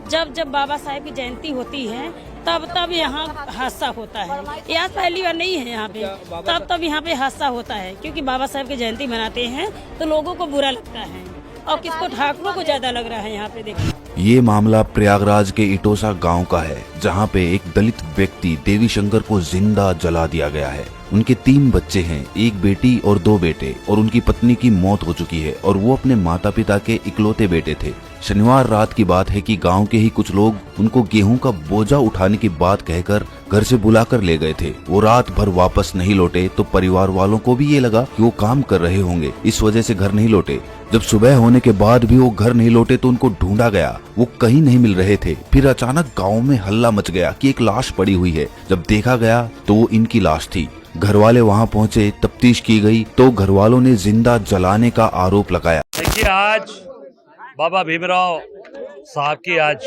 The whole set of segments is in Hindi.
जब जब बाबा साहेब की जयंती होती है तब तब यहाँ हादसा होता है। यहाँ पहली बार नहीं है, यहाँ पे तब यहाँ पे हादसा होता है, क्योंकि बाबा साहेब की जयंती मनाते हैं तो लोगों को बुरा लगता है और किसको ठाकुरों को ज्यादा लग रहा है। यहाँ पे देखिए, ये मामला प्रयागराज के इटोसा गांव का है, जहां पे एक दलित व्यक्ति देवी शंकर को जिंदा जला दिया गया है। उनके 3 बच्चे हैं, एक बेटी और 2 बेटे, और उनकी पत्नी की मौत हो चुकी है और वो अपने माता पिता के इकलौते बेटे थे। शनिवार रात की बात है कि गांव के ही कुछ लोग उनको गेहूं का बोझा उठाने की बात कहकर घर से बुलाकर ले गए थे। वो रात भर वापस नहीं लौटे तो परिवार वालों को भी ये लगा कि वो काम कर रहे होंगे, इस वजह से घर नहीं लौटे। जब सुबह होने के बाद भी वो घर नहीं लौटे तो उनको ढूंढा गया, वो कहीं नहीं मिल रहे थे। फिर अचानक गाँव में हल्ला मच गया कि एक लाश पड़ी हुई है। जब देखा गया तो वो इनकी लाश थी। घर वाले वहाँ पहुँचे, तफ्तीश की गई तो घर वालों ने जिंदा जलाने का आरोप लगाया। देखिए, आज बाबा भीमराव साहब की आज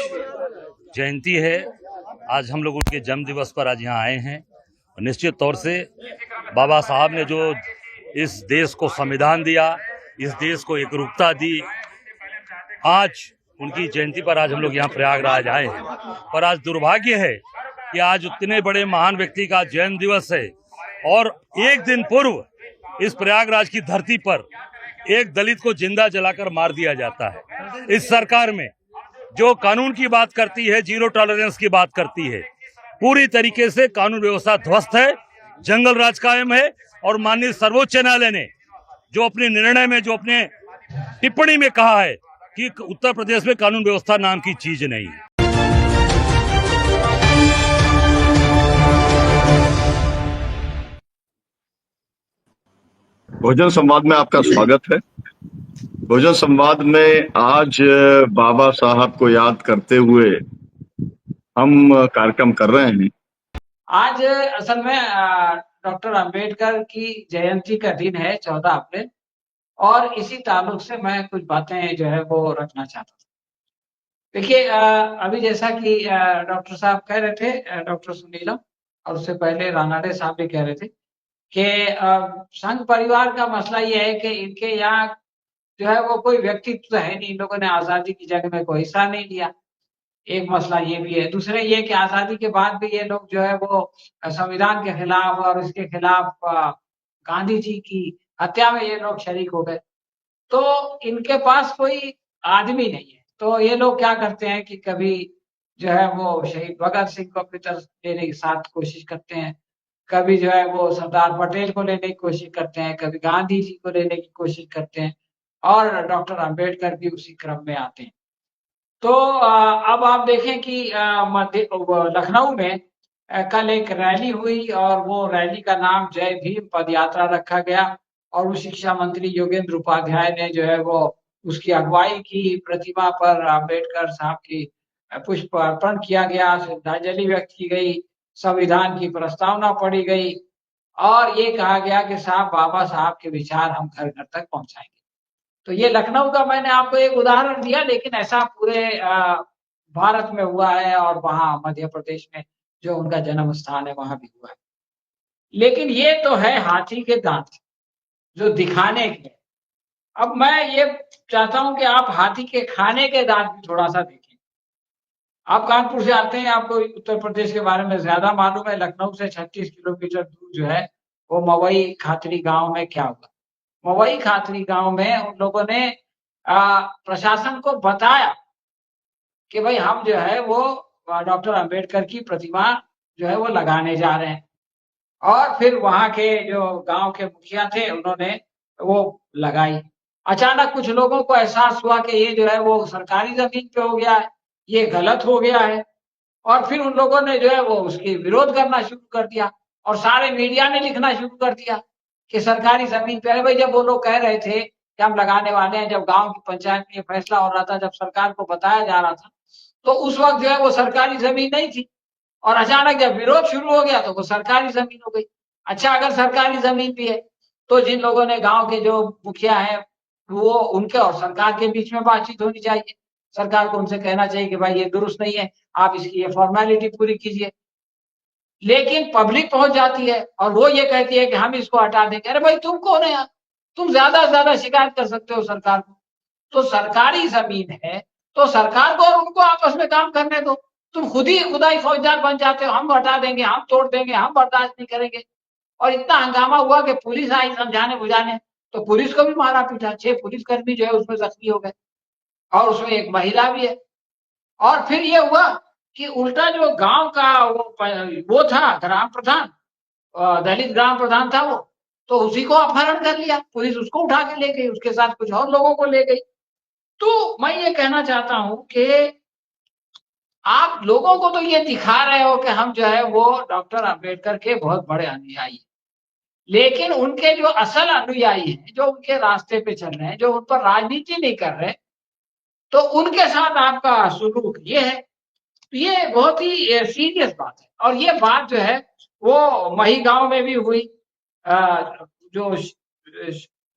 जयंती है। आज हम लोग उनके जन्म दिवस पर आज यहाँ आए हैं। और निश्चित तौर से बाबा साहब ने जो इस देश को संविधान दिया, इस देश को एकरूपता दी, आज उनकी जयंती पर आज हम लोग यहाँ प्रयागराज आए हैं। पर आज दुर्भाग्य है कि आज उतने बड़े महान व्यक्ति का जन्म दिवस है और एक दिन पूर्व इस प्रयागराज की धरती पर एक दलित को जिंदा जलाकर मार दिया जाता है। इस सरकार में जो कानून की बात करती है, जीरो टॉलरेंस की बात करती है, पूरी तरीके से कानून व्यवस्था ध्वस्त है, जंगल राज कायम है। और माननीय सर्वोच्च न्यायालय ने जो अपने निर्णय में, जो अपने टिप्पणी में कहा है कि उत्तर प्रदेश में कानून व्यवस्था नाम की चीज नहीं है। भोजन संवाद में आपका स्वागत है। भोजन संवाद में आज बाबा साहब को याद करते हुए हम कार्यक्रम कर रहे हैं। आज असल में डॉक्टर अंबेडकर की जयंती का दिन है 14 अप्रैल, और इसी ताल्लुक से मैं कुछ बातें जो है वो रखना चाहता था। देखिए, अभी जैसा कि डॉक्टर साहब कह रहे थे, डॉक्टर सुनीलम, और उससे पहले रानाडे साहब भी कह रहे थे कि संघ परिवार का मसला ये है कि इनके यहाँ जो है वो कोई व्यक्तित्व है नहीं। इन लोगों ने आजादी की जंग में कोई हिस्सा नहीं लिया, एक मसला ये भी है। दूसरे ये कि आजादी के बाद भी ये लोग जो है वो संविधान के खिलाफ और इसके खिलाफ गांधी जी की हत्या में ये लोग शरीक हो गए। तो इनके पास कोई आदमी नहीं है। तो ये लोग क्या करते हैं कि कभी जो है वो शहीद भगत सिंह को अपनी तरफ लेने की साथ कोशिश करते हैं, कभी जो है वो सरदार पटेल को लेने की कोशिश करते हैं, कभी गांधी जी को लेने की कोशिश करते हैं, और डॉक्टर अंबेडकर भी उसी क्रम में आते हैं। तो अब आप देखें कि लखनऊ में कल एक रैली हुई और वो रैली का नाम जय भीम पद यात्रा रखा गया, और वो शिक्षा मंत्री योगेंद्र उपाध्याय ने जो है वो उसकी अगुवाई की। प्रतिमा पर अंबेडकर साहब की पुष्प अर्पण किया गया, श्रद्धांजलि व्यक्त की गई, संविधान की प्रस्तावना पढ़ी गई, और ये कहा गया कि साहब बाबा साहब के विचार हम घर घर तक पहुंचाएंगे। तो ये लखनऊ का मैंने आपको एक उदाहरण दिया, लेकिन ऐसा पूरे भारत में हुआ है, और वहाँ मध्य प्रदेश में जो उनका जन्म स्थान है वहां भी हुआ है। लेकिन ये तो है हाथी के दांत जो दिखाने के। अब मैं ये चाहता हूं कि आप हाथी के खाने के दांत भी थोड़ा सा देखें। आप कानपुर से आते हैं, आपको उत्तर प्रदेश के बारे में ज्यादा मालूम है। लखनऊ से 36 किलोमीटर दूर जो है वो मवई खातरी गांव में क्या हुआ। मवई खातरी गांव में उन लोगों ने प्रशासन को बताया कि भाई हम जो है वो डॉक्टर अंबेडकर की प्रतिमा जो है वो लगाने जा रहे हैं, और फिर वहां के जो गांव के मुखिया थे उन्होंने वो लगाई। अचानक कुछ लोगों को एहसास हुआ कि ये जो है वो सरकारी जमीन पे हो गया है, ये गलत हो गया है, और फिर उन लोगों ने जो है वो उसकी विरोध करना शुरू कर दिया, और सारे मीडिया ने लिखना शुरू कर दिया कि सरकारी जमीन पे। अरे भाई, जब वो लोग कह रहे थे कि हम लगाने वाले हैं, जब गांव की पंचायत में ये फैसला हो रहा था, जब सरकार को बताया जा रहा था, तो उस वक्त जो है वो सरकारी जमीन नहीं थी, और अचानक जब विरोध शुरू हो गया तो वो सरकारी जमीन हो गई। अच्छा, अगर सरकारी जमीन भी है तो जिन लोगों ने, गांव के जो मुखिया है, वो उनके और सरकार के बीच में बातचीत होनी चाहिए। सरकार को उनसे कहना चाहिए कि भाई ये दुरुस्त नहीं है, आप इसकी ये फॉर्मेलिटी पूरी कीजिए। लेकिन पब्लिक पहुंच जाती है और वो ये कहती है कि हम इसको हटा देंगे। अरे भाई, तुम कौन है यार? तुम ज्यादा से ज्यादा शिकायत कर सकते हो सरकार को। तो सरकारी जमीन है तो सरकार को और उनको आपस में काम करने दो। तुम खुद ही खुदाई फौजदार बन जाते हो, हम हटा देंगे, हम तोड़ देंगे, हम बर्दाश्त नहीं करेंगे। और इतना हंगामा हुआ कि पुलिस आई समझाने बुझाने, तो पुलिस को भी मारा पीटा, 6 पुलिसकर्मी जो है उसमें जख्मी हो गए और उसमें एक महिला भी है। और फिर ये हुआ कि उल्टा जो गांव का वो था ग्राम प्रधान, दलित ग्राम प्रधान था वो, तो उसी को अपहरण कर लिया, पुलिस उसको उठा के ले गई, उसके साथ कुछ और लोगों को ले गई। तो मैं ये कहना चाहता हूं कि आप लोगों को तो ये दिखा रहे हो कि हम जो है वो डॉक्टर अंबेडकर के बहुत बड़े अनुयायी हैं, लेकिन उनके जो असल अनुयायी हैं, जो उनके रास्ते पे चल रहे हैं, जो उन पर राजनीति नहीं कर रहे, तो उनके साथ आपका सुलूक ये है। तो ये बहुत ही सीरियस बात है। और ये बात जो है वो मही गांव में भी हुई, जो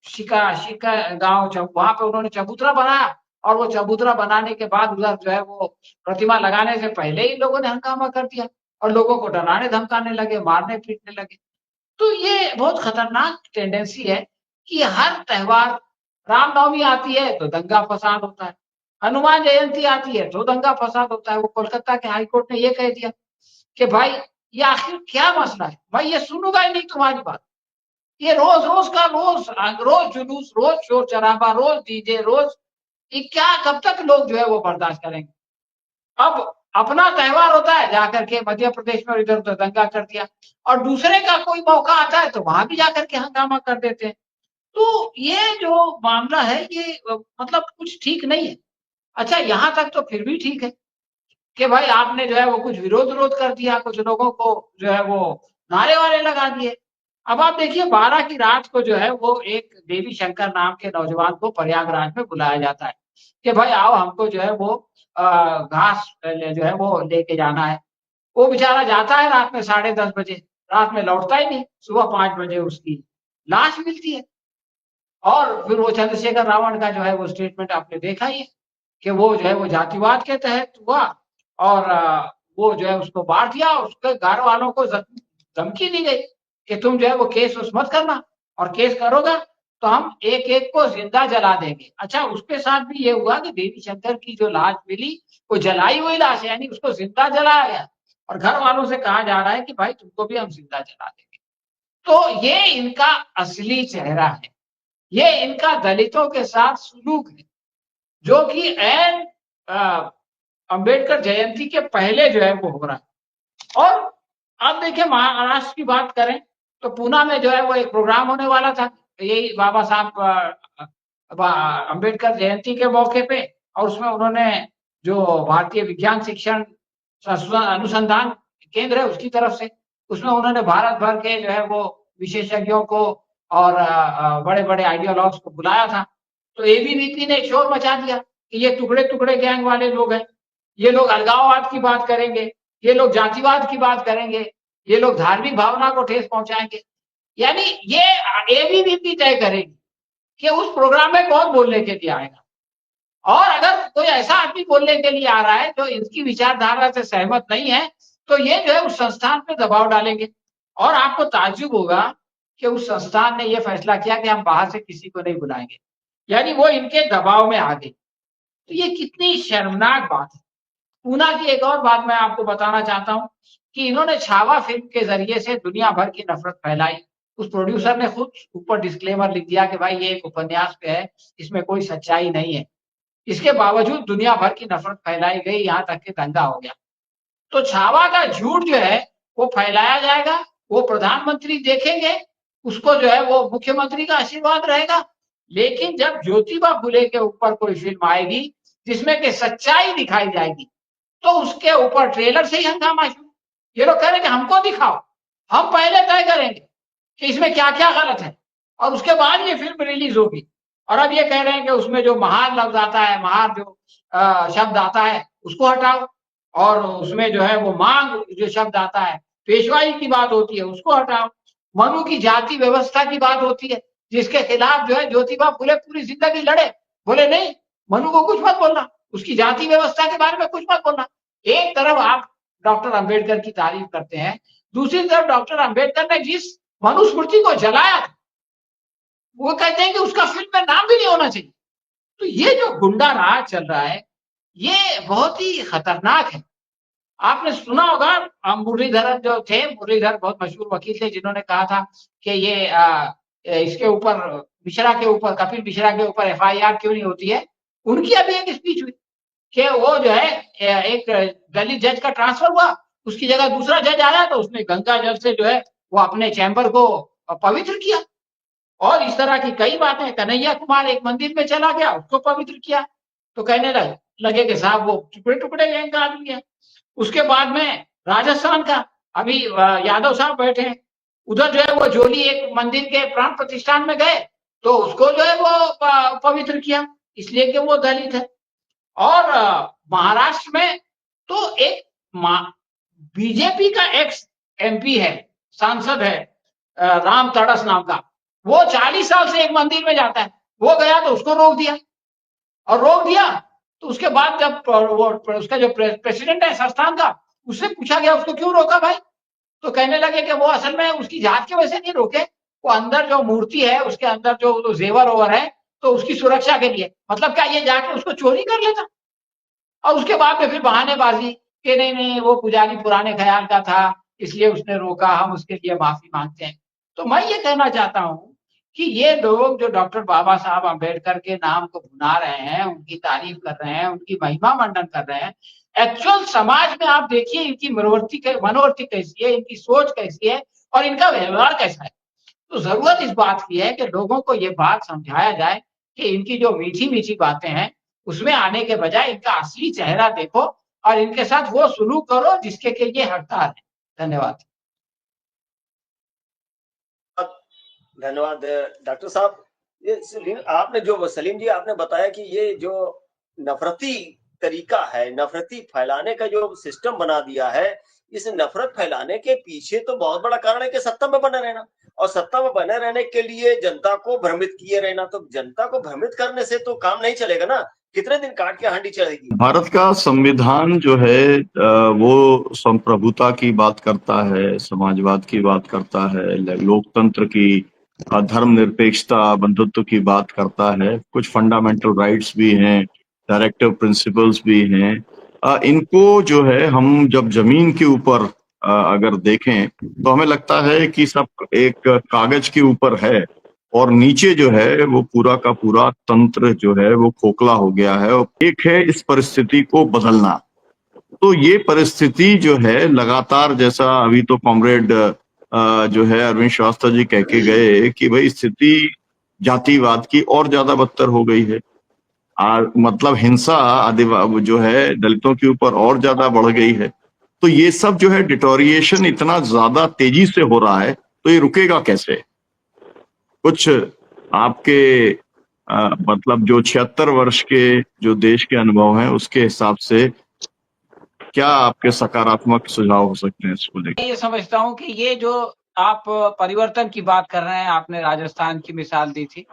शिका शिका गांव वहां पे उन्होंने चबूतरा बनाया, और वो चबूतरा बनाने के बाद उधर जो है वो प्रतिमा लगाने से पहले ही लोगों ने हंगामा कर दिया और लोगों को डराने धमकाने लगे, मारने पीटने लगे। तो ये बहुत खतरनाक टेंडेंसी है कि हर त्योहार, रामनवमी आती है तो दंगा फसाद होता है, हनुमान जयंती आती है तो दंगा फसाद होता है। वो कोलकाता के हाईकोर्ट ने ये कह दिया कि भाई ये आखिर क्या मसला है, भाई ये सुनूंगा ही नहीं तुम्हारी बात। ये रोज रोज का रोज जुलूस, रोज शोर शराबा, रोज डीजे, रोज ये क्या, कब तक लोग जो है वो बर्दाश्त करेंगे। अब अपना त्योहार होता है जाकर के मध्य प्रदेश में इधर उधर दंगा कर दिया, और दूसरे का कोई मौका आता है तो वहां भी जाकर के हंगामा कर देते हैं। तो ये जो मामला है ये मतलब कुछ ठीक नहीं है। अच्छा, यहाँ तक तो फिर भी ठीक है कि भाई आपने जो है वो कुछ विरोध कर दिया, कुछ लोगों को जो है वो नारे वारे लगा दिए। अब आप देखिए 12 की रात को जो है वो एक देवी शंकर नाम के नौजवान को प्रयागराज में बुलाया जाता है कि भाई आओ, हमको जो है वो घास जो है वो लेके जाना है। वो बेचारा जाता है रात में 10:30 बजे, रात में लौटता ही नहीं, सुबह 5 बजे उसकी लाश मिलती है। और फिर वो चंद्रशेखर रावण का जो है वो स्टेटमेंट आपने देखा ही है कि वो जो है वो जातिवाद के तहत हुआ, और वो जो है उसको मार दिया, उसके घर वालों को धमकी दी गई कि तुम जो है वो केस उस मत करना, और केस करोगा तो हम एक एक को जिंदा जला देंगे। अच्छा, उसके साथ भी ये हुआ कि देवी शंकर की जो लाश मिली वो जलाई हुई लाश है, यानी उसको जिंदा जलाया गया, और घर वालों से कहा जा रहा है कि भाई तुमको भी हम जिंदा जला देंगे। तो ये इनका असली चेहरा है, ये इनका दलितों के साथ सुलूक है, जो कि ऐन अंबेडकर जयंती के पहले जो है वो हो रहा है। और अब देखिए महाराष्ट्र की बात करें तो पूना में जो है वो एक प्रोग्राम होने वाला था, यही बाबा साहब अंबेडकर जयंती के मौके पे, और उसमें उन्होंने जो भारतीय विज्ञान शिक्षण अनुसंधान केंद्र है उसकी तरफ से, उसमें उन्होंने भारत भर के जो है वो विशेषज्ञों को और बड़े बड़े आइडियोलॉग्स को बुलाया था। तो एबीवीपी ने शोर मचा दिया कि ये टुकड़े टुकड़े गैंग वाले लोग हैं, ये लोग अलगाववाद की बात करेंगे, ये लोग जातिवाद की बात करेंगे, ये लोग धार्मिक भावना को ठेस पहुंचाएंगे। यानी ये एबीवीपी तय करेगी कि उस प्रोग्राम में कौन बोलने के लिए आएगा, और अगर कोई ऐसा आदमी बोलने के लिए आ रहा है जो इनकी विचारधारा से सहमत नहीं है तो ये जो है उस संस्थान पे दबाव डालेंगे। और आपको ताज्जुब होगा कि उस संस्थान ने ये फैसला किया कि हम बाहर से किसी को नहीं बुलाएंगे, यानी वो इनके दबाव में आ गई। तो ये कितनी शर्मनाक बात है। पूना की एक और बात मैं आपको बताना चाहता हूं कि इन्होंने छावा फिल्म के जरिए से दुनिया भर की नफरत फैलाई। उस प्रोड्यूसर ने खुद ऊपर डिस्क्लेमर लिख दिया कि भाई ये एक उपन्यास पे है, इसमें कोई सच्चाई नहीं है। इसके बावजूद दुनिया भर की नफरत फैलाई गई, यहां तक कि दंगा हो गया। तो छावा का झूठ जो है वो फैलाया जाएगा, वो प्रधानमंत्री देखेंगे, उसको जो है वो मुख्यमंत्री का आशीर्वाद रहेगा। लेकिन जब ज्योतिबा फुले के ऊपर कोई फिल्म आएगी जिसमें कि सच्चाई दिखाई जाएगी तो उसके ऊपर ट्रेलर से ही हंगामा शुरू। ये लोग कह रहे हैं कि हमको दिखाओ, हम पहले तय करेंगे कि इसमें क्या क्या गलत है, और उसके बाद ये फिल्म रिलीज होगी। और अब ये कह रहे हैं कि उसमें जो महार लफ्ज आता है, महार जो शब्द आता है उसको हटाओ, और उसमें जो है वो मांग जो शब्द आता है, पेशवाई की बात होती है, उसको हटाओ। मनु की जाति व्यवस्था की बात होती है जिसके खिलाफ जो है ज्योतिबा फुले पूरी जिंदगी लड़े, बोले नहीं मनु को कुछ मत बोलना, उसकी जाति व्यवस्था के बारे में कुछ मत बोलना। एक तरफ आप डॉक्टर अंबेडकर की तारीफ करते हैं, दूसरी तरफ डॉक्टर अंबेडकर ने जिस मनुस्मृति को जलाया था वो कहते हैं कि उसका फिल्म में नाम भी नहीं होना चाहिए। तो ये जो गुंडा राज चल रहा है, ये बहुत ही खतरनाक है। आपने सुना होगा मुरलीधरन जो थे, मुरलीधर बहुत मशहूर वकील थे जिन्होंने कहा था कि ये इसके ऊपर मिश्रा के ऊपर, कपिल मिश्रा के ऊपर एफआईआर क्यों नहीं होती है। उनकी अभी एक स्पीच हुई कि वो जो है एक दलित जज का ट्रांसफर हुआ, उसकी जगह दूसरा जज आया तो उसने गंगा जल से जो है वो अपने चैम्बर को पवित्र किया। और इस तरह की कई बातें। कन्हैया कुमार एक मंदिर में चला गया, उसको पवित्र किया, तो कहने लगे कि साहब वो टुकड़े टुकड़े गैंग का आदमी है। उसके बाद में राजस्थान का अभी यादव साहब बैठे हैं, उधर जो है वो जोली एक मंदिर के प्राण प्रतिष्ठान में गए तो उसको जो है वो पवित्र किया, इसलिए कि वो दलित है। और महाराष्ट्र में तो एक बीजेपी का एक्स एमपी है, सांसद है, राम तड़स नाम का, वो 40 साल से एक मंदिर में जाता है, वो गया तो उसको रोक दिया। और रोक दिया तो उसके बाद जब वो उसका जो प्रेसिडेंट है संस्थान का, उससे पूछा गया उसको क्यों रोका भाई, तो कहने लगे कि वो असल में उसकी जात की वजह से नहीं रोके, वो अंदर जो मूर्ति है उसके अंदर जो जेवर ओवर है तो उसकी सुरक्षा के लिए। मतलब क्या ये जाके उसको चोरी कर लेता। और उसके बाद में फिर बहानेबाजी कि नहीं नहीं वो पुजारी पुराने ख्याल का था इसलिए उसने रोका, हम उसके लिए माफी मांगते हैं। तो मैं ये कहना चाहता हूं कि ये लोग जो डॉक्टर बाबा साहब अम्बेडकर के नाम को भुना रहे हैं, उनकी तारीफ कर रहे हैं, उनकी महिमा मंडन कर रहे हैं, एक्चुअल समाज में आप देखिए इनकी मनोवृत्ति कैसी है, इनकी सोच कैसी है और इनका व्यवहार कैसा है। तो जरूरत इस बात की है कि लोगों को ये बात समझाया जाए कि इनकी जो मीठी मीठी बातें हैं उसमें आने के बजाय इनका असली चेहरा देखो और इनके साथ वो सुलूक करो जिसके के ये हकदार है। धन्यवाद। धन्यवाद डॉक्टर साहब। ये सलीम जी आपने बताया कि ये जो नफरती तरीका है, नफरती फैलाने का जो सिस्टम बना दिया है, इस नफरत फैलाने के पीछे तो बहुत बड़ा कारण है कि सत्ता में बने रहना, और सत्ता में बने रहने के लिए जनता को भ्रमित किए रहना। तो जनता को भ्रमित करने से तो काम नहीं चलेगा ना, कितने दिन काट के हांडी चढ़ेगी। भारत का संविधान जो है वो संप्रभुता की बात करता है, समाजवाद की बात करता है, लोकतंत्र की, धर्मनिरपेक्षता, बंधुत्व की बात करता है। कुछ फंडामेंटल राइट्स भी हैं, डायरेक्टिव प्रिंसिपल्स भी हैं। इनको जो है हम जब जमीन के ऊपर अगर देखें तो हमें लगता है कि सब एक कागज के ऊपर है और नीचे जो है वो पूरा का पूरा तंत्र जो है वो खोखला हो गया है। और एक है इस परिस्थिति को बदलना। तो ये परिस्थिति जो है लगातार, जैसा अभी तो कॉमरेड जो है अरविंद श्रीवास्तव जी कह के गए कि भाई स्थिति जातिवाद की और ज्यादा बदतर हो गई है। मतलब हिंसा जो है दलितों के ऊपर और ज्यादा बढ़ गई है। तो ये सब जो है डिटोरिएशन इतना ज्यादा तेजी से हो रहा है, तो ये रुकेगा कैसे? कुछ आपके मतलब जो 76 वर्ष के जो देश के अनुभव हैं उसके हिसाब से क्या आपके सकारात्मक सुझाव हो सकते हैं इसको लेकर? ये समझता हूं कि ये जो आप परिवर्तन की बात कर रहे हैं, आपने राजस्थान की मिसाल दी थी,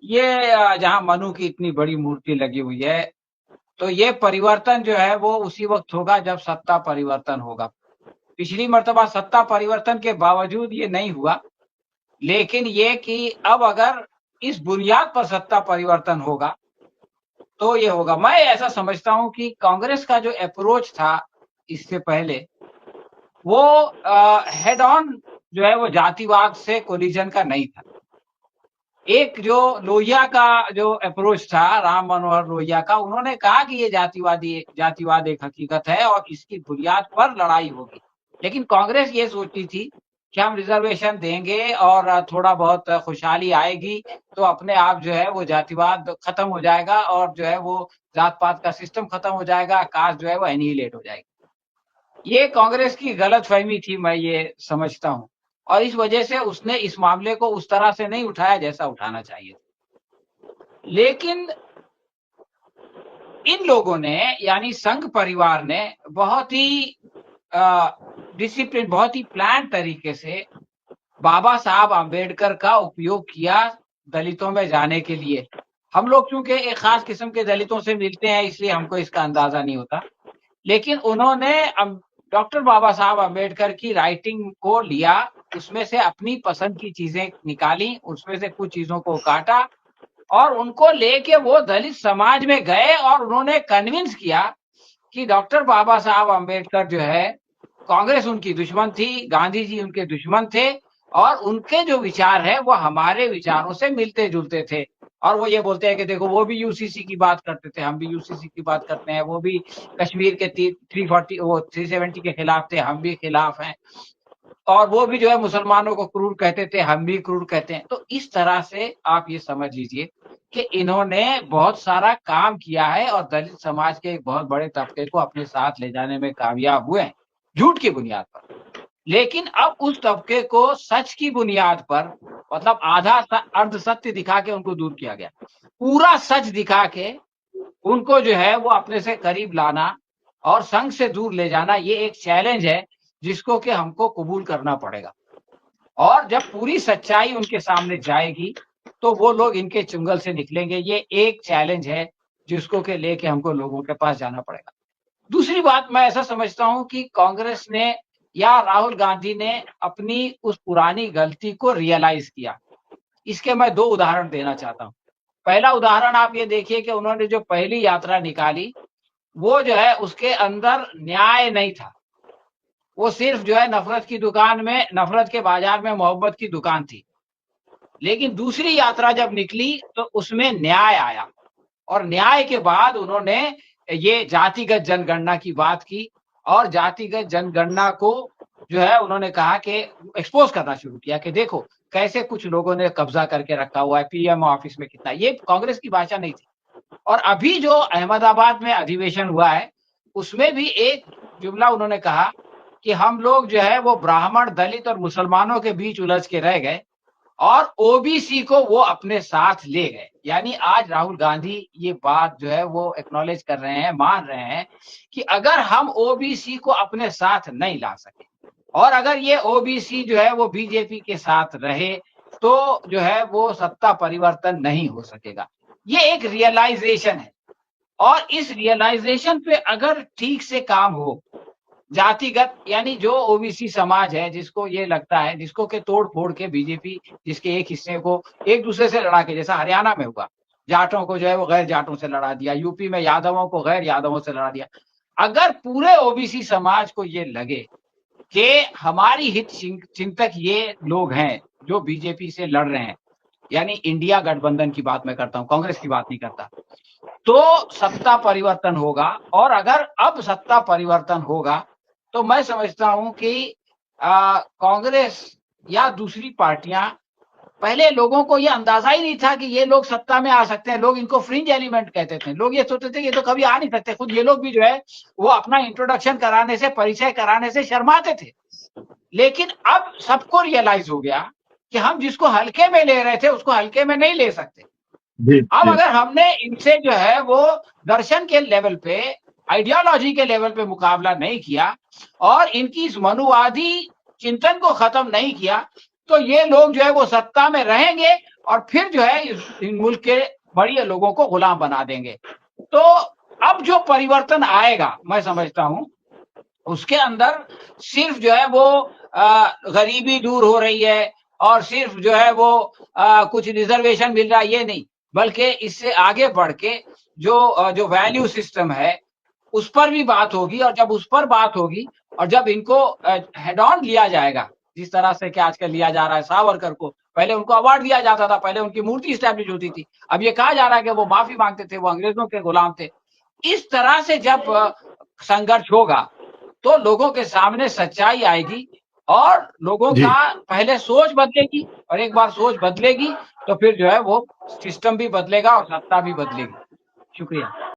ये जहां मनु की इतनी बड़ी मूर्ति लगी हुई है, तो ये परिवर्तन जो है वो उसी वक्त होगा जब सत्ता परिवर्तन होगा। पिछली मर्तबा सत्ता परिवर्तन के बावजूद ये नहीं हुआ, लेकिन ये कि अब अगर इस बुनियाद पर सत्ता परिवर्तन होगा तो ये होगा। मैं ऐसा समझता हूं कि कांग्रेस का जो अप्रोच था इससे पहले, वो हेड ऑन जो है वो जातिवाद से कोलिजन का नहीं था। एक जो लोहिया का जो अप्रोच था, राम मनोहर लोहिया का, उन्होंने कहा कि ये जातिवाद एक हकीकत है और इसकी बुनियाद पर लड़ाई होगी। लेकिन कांग्रेस ये सोचती थी कि हम रिजर्वेशन देंगे और थोड़ा बहुत खुशहाली आएगी तो अपने आप जो है वो जातिवाद खत्म हो जाएगा और जो है वो जात पात का सिस्टम खत्म हो जाएगा, कास्ट जो है वो एनिहिलेट हो जाएगी। ये कांग्रेस की गलत फहमी थी, मैं ये समझता हूँ, और इस वजह से उसने इस मामले को उस तरह से नहीं उठाया जैसा उठाना चाहिए। लेकिन इन लोगों ने, यानी संघ परिवार ने, बहुत ही डिसिप्लिन, बहुत ही प्लान तरीके से बाबा साहब आम्बेडकर का उपयोग किया दलितों में जाने के लिए। हम लोग चूंकि एक खास किस्म के दलितों से मिलते हैं इसलिए हमको इसका अंदाजा नहीं होता, लेकिन उन्होंने डॉक्टर बाबा साहब आम्बेडकर की राइटिंग को लिया, उसमें से अपनी पसंद की चीजें निकाली, उसमें से कुछ चीजों को काटा और उनको लेके वो दलित समाज में गए और उन्होंने कन्विंस किया कि डॉक्टर बाबा साहब अम्बेडकर जो है, कांग्रेस उनकी दुश्मन थी, गांधी जी उनके दुश्मन थे और उनके जो विचार है वो हमारे विचारों से मिलते जुलते थे। और वो ये बोलते हैं कि देखो वो भी यूसीसी की बात करते थे, हम भी यूसीसी की बात करते हैं, वो भी कश्मीर के 370 के खिलाफ थे, हम भी खिलाफ हैं, और वो भी जो है मुसलमानों को क्रूर कहते थे, हम भी क्रूर कहते हैं। तो इस तरह से आप ये समझ लीजिए कि इन्होंने बहुत सारा काम किया है और दलित समाज के एक बहुत बड़े तबके को अपने साथ ले जाने में कामयाब हुए हैं, झूठ की बुनियाद पर। लेकिन अब उस तबके को सच की बुनियाद पर, मतलब आधा अर्ध सत्य दिखा के उनको दूर किया गया, पूरा सच दिखा के उनको जो है वो अपने से करीब लाना और संघ से दूर ले जाना, ये एक चैलेंज है जिसको कि हमको कबूल करना पड़ेगा। और जब पूरी सच्चाई उनके सामने जाएगी तो वो लोग इनके चुंगल से निकलेंगे। ये एक चैलेंज है जिसको के लेके हमको लोगों के पास जाना पड़ेगा। दूसरी बात, मैं ऐसा समझता हूं कि कांग्रेस ने या राहुल गांधी ने अपनी उस पुरानी गलती को रियलाइज किया। इसके मैं 2 उदाहरण देना चाहता हूं। पहला उदाहरण आप ये देखिए कि उन्होंने जो पहली यात्रा निकाली वो जो है उसके अंदर न्याय नहीं था, वो सिर्फ जो है नफरत की दुकान में, नफरत के बाजार में मोहब्बत की दुकान थी। लेकिन दूसरी यात्रा जब निकली तो उसमें न्याय आया और न्याय के बाद उन्होंने ये जातिगत जनगणना की बात की और जातिगत जनगणना को जो है उन्होंने कहा कि एक्सपोज करना शुरू किया कि देखो कैसे कुछ लोगों ने कब्जा करके रखा हुआ है, पीएम ऑफिस में कितना। ये कांग्रेस की भाषा नहीं थी। और अभी जो अहमदाबाद में अधिवेशन हुआ है उसमें भी एक जुमला उन्होंने कहा कि हम लोग जो है वो ब्राह्मण, दलित और मुसलमानों के बीच उलझ के रह गए और ओबीसी को वो अपने साथ ले गए। यानी आज राहुल गांधी ये बात जो है वो एक्नॉलेज कर रहे हैं, मान रहे हैं कि अगर हम ओबीसी को अपने साथ नहीं ला सके और अगर ये ओबीसी जो है वो बीजेपी के साथ रहे तो जो है वो सत्ता परिवर्तन नहीं हो सकेगा। ये एक रियलाइजेशन है और इस रियलाइजेशन पे अगर ठीक से काम हो, जातिगत यानी जो ओबीसी समाज है जिसको ये लगता है, जिसको के तोड़ फोड़ के बीजेपी जिसके एक हिस्से को एक दूसरे से लड़ा के, जैसा हरियाणा में हुआ, जाटों को जो है वो गैर जाटों से लड़ा दिया, यूपी में यादवों को गैर यादवों से लड़ा दिया। अगर पूरे ओबीसी समाज को ये लगे कि हमारी हित चिंतक ये लोग हैं जो बीजेपी से लड़ रहे हैं, यानी इंडिया गठबंधन की बात मैं करता हूं, कांग्रेस की बात नहीं करता, तो सत्ता परिवर्तन होगा। और अगर अब सत्ता परिवर्तन होगा तो मैं समझता हूं कि कांग्रेस या दूसरी पार्टियां, पहले लोगों को ये अंदाजा ही नहीं था कि ये लोग सत्ता में आ सकते हैं। लोग इनको फ्रिंज एलिमेंट कहते थे, लोग ये सोचते थे कि ये तो कभी आ नहीं सकते। खुद ये लोग भी जो है वो अपना इंट्रोडक्शन कराने से, परिचय कराने से शर्माते थे। लेकिन अब सबको रियलाइज हो गया कि हम जिसको हल्के में ले रहे थे उसको हल्के में नहीं ले सकते। अब अगर हमने इनसे जो है वो दर्शन के लेवल पे, आइडियोलॉजी के लेवल पे मुकाबला नहीं किया और इनकी इस मनुवादी चिंतन को खत्म नहीं किया तो ये लोग जो है वो सत्ता में रहेंगे और फिर जो है इन मुल्क के बड़े लोगों को गुलाम बना देंगे। तो अब जो परिवर्तन आएगा मैं समझता हूं उसके अंदर सिर्फ जो है वो गरीबी दूर हो रही है और सिर्फ जो है वो कुछ रिजर्वेशन मिल रहा है, ये नहीं, बल्कि इससे आगे बढ़ के जो वैल्यू सिस्टम है उस पर भी बात होगी। और जब उस पर बात होगी और जब इनको हेड ऑन लिया जाएगा, जिस तरह से कि आजकल लिया जा रहा है, सावरकर को पहले उनको अवार्ड दिया जाता था, पहले उनकी मूर्ति स्टैब्लिश होती थी, अब ये कहा जा रहा है कि वो माफी मांगते थे, वो अंग्रेजों के गुलाम थे। इस तरह से जब संघर्ष होगा तो लोगों के सामने सच्चाई आएगी और लोगों का पहले सोच बदलेगी और एक बार सोच बदलेगी तो फिर जो है वो सिस्टम भी बदलेगा और सत्ता भी बदलेगी। शुक्रिया।